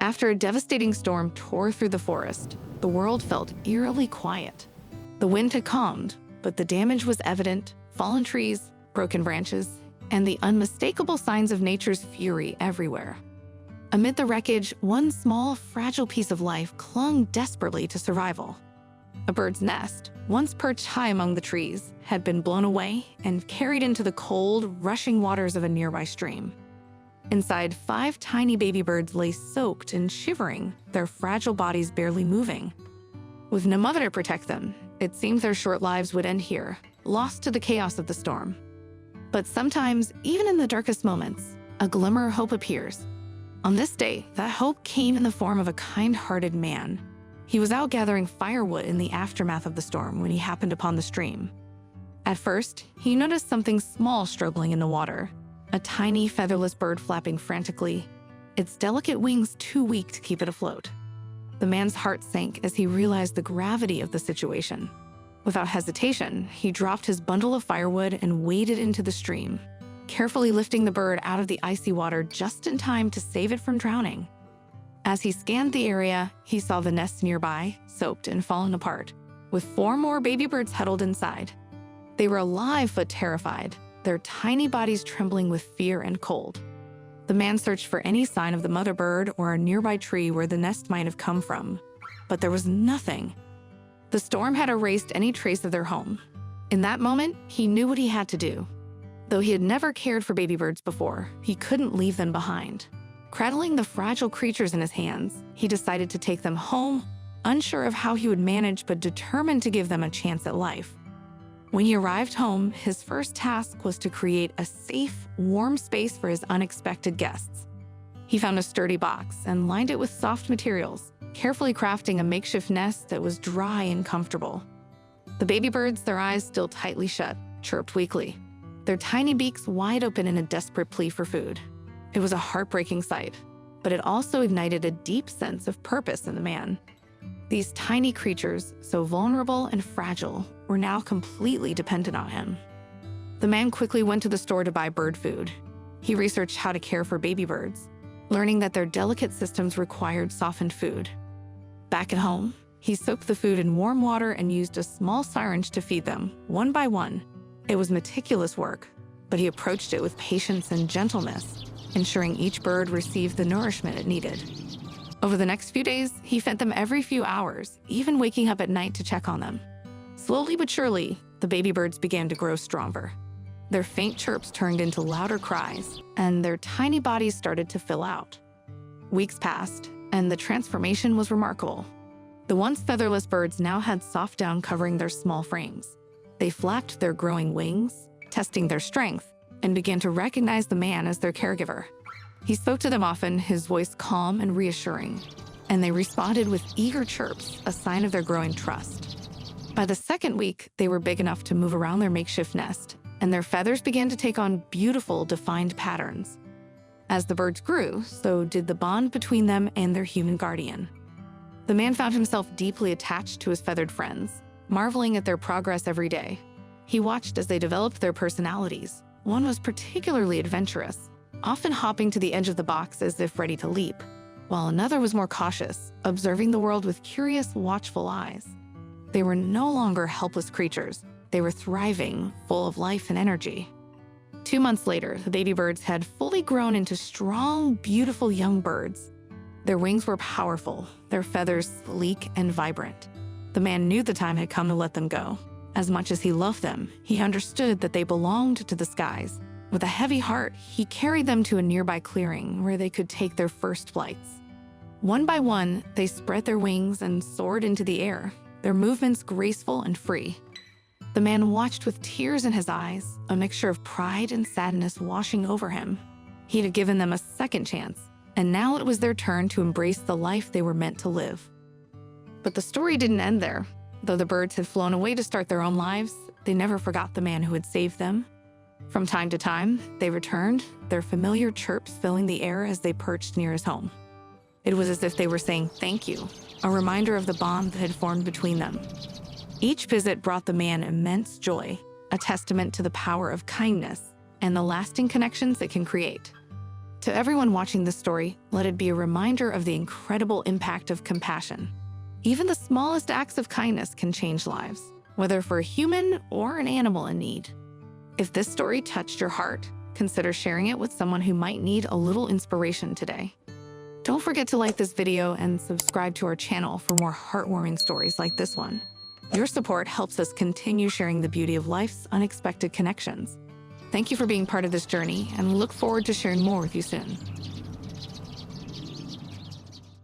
After a devastating storm tore through the forest, the world felt eerily quiet. The wind had calmed, but the damage was evident: fallen trees, broken branches, and the unmistakable signs of nature's fury everywhere. Amid the wreckage, one small, fragile piece of life clung desperately to survival. A bird's nest, once perched high among the trees, had been blown away and carried into the cold, rushing waters of a nearby stream. Inside, 5 tiny baby birds lay soaked and shivering, their fragile bodies barely moving. With no mother to protect them, it seemed their short lives would end here, lost to the chaos of the storm. But sometimes, even in the darkest moments, a glimmer of hope appears. On this day, that hope came in the form of a kind-hearted man. He was out gathering firewood in the aftermath of the storm when he happened upon the stream. At first, he noticed something small struggling in the water, a tiny featherless bird flapping frantically, its delicate wings too weak to keep it afloat. The man's heart sank as he realized the gravity of the situation. Without hesitation, he dropped his bundle of firewood and waded into the stream, carefully lifting the bird out of the icy water just in time to save it from drowning. As he scanned the area, he saw the nests nearby, soaked and fallen apart, with 4 more baby birds huddled inside. They were alive but terrified, their tiny bodies trembling with fear and cold. The man searched for any sign of the mother bird or a nearby tree where the nest might have come from, but there was nothing. The storm had erased any trace of their home. In that moment, he knew what he had to do. Though he had never cared for baby birds before, he couldn't leave them behind. Cradling the fragile creatures in his hands, he decided to take them home, unsure of how he would manage but determined to give them a chance at life. When he arrived home, his first task was to create a safe, warm space for his unexpected guests. He found a sturdy box and lined it with soft materials, carefully crafting a makeshift nest that was dry and comfortable. The baby birds, their eyes still tightly shut, chirped weakly, their tiny beaks wide open in a desperate plea for food. It was a heartbreaking sight, but it also ignited a deep sense of purpose in the man. These tiny creatures, so vulnerable and fragile, were now completely dependent on him. The man quickly went to the store to buy bird food. He researched how to care for baby birds, learning that their delicate systems required softened food. Back at home, he soaked the food in warm water and used a small syringe to feed them, one by one. It was meticulous work, but he approached it with patience and gentleness, ensuring each bird received the nourishment it needed. Over the next few days, he fed them every few hours, even waking up at night to check on them. Slowly but surely, the baby birds began to grow stronger. Their faint chirps turned into louder cries, and their tiny bodies started to fill out. Weeks passed, and the transformation was remarkable. The once featherless birds now had soft down covering their small frames. They flapped their growing wings, testing their strength, and began to recognize the man as their caregiver. He spoke to them often, his voice calm and reassuring, and they responded with eager chirps, a sign of their growing trust. By the second week, they were big enough to move around their makeshift nest, and their feathers began to take on beautiful, defined patterns. As the birds grew, so did the bond between them and their human guardian. The man found himself deeply attached to his feathered friends, marveling at their progress every day. He watched as they developed their personalities. One was particularly adventurous, often hopping to the edge of the box as if ready to leap, while another was more cautious, observing the world with curious, watchful eyes. They were no longer helpless creatures. They were thriving, full of life and energy. 2 months later, the baby birds had fully grown into strong, beautiful young birds. Their wings were powerful, their feathers sleek and vibrant. The man knew the time had come to let them go. As much as he loved them, he understood that they belonged to the skies. With a heavy heart, he carried them to a nearby clearing where they could take their first flights. One by one, they spread their wings and soared into the air, their movements graceful and free. The man watched with tears in his eyes, a mixture of pride and sadness washing over him. He had given them a second chance, and now it was their turn to embrace the life they were meant to live. But the story didn't end there. Though the birds had flown away to start their own lives, they never forgot the man who had saved them. From time to time, they returned, their familiar chirps filling the air as they perched near his home. It was as if they were saying thank you, a reminder of the bond that had formed between them. Each visit brought the man immense joy, a testament to the power of kindness and the lasting connections it can create. To everyone watching this story, let it be a reminder of the incredible impact of compassion. Even the smallest acts of kindness can change lives, whether for a human or an animal in need. If this story touched your heart, consider sharing it with someone who might need a little inspiration today. Don't forget to like this video and subscribe to our channel for more heartwarming stories like this one. Your support helps us continue sharing the beauty of life's unexpected connections. Thank you for being part of this journey, and we look forward to sharing more with you soon.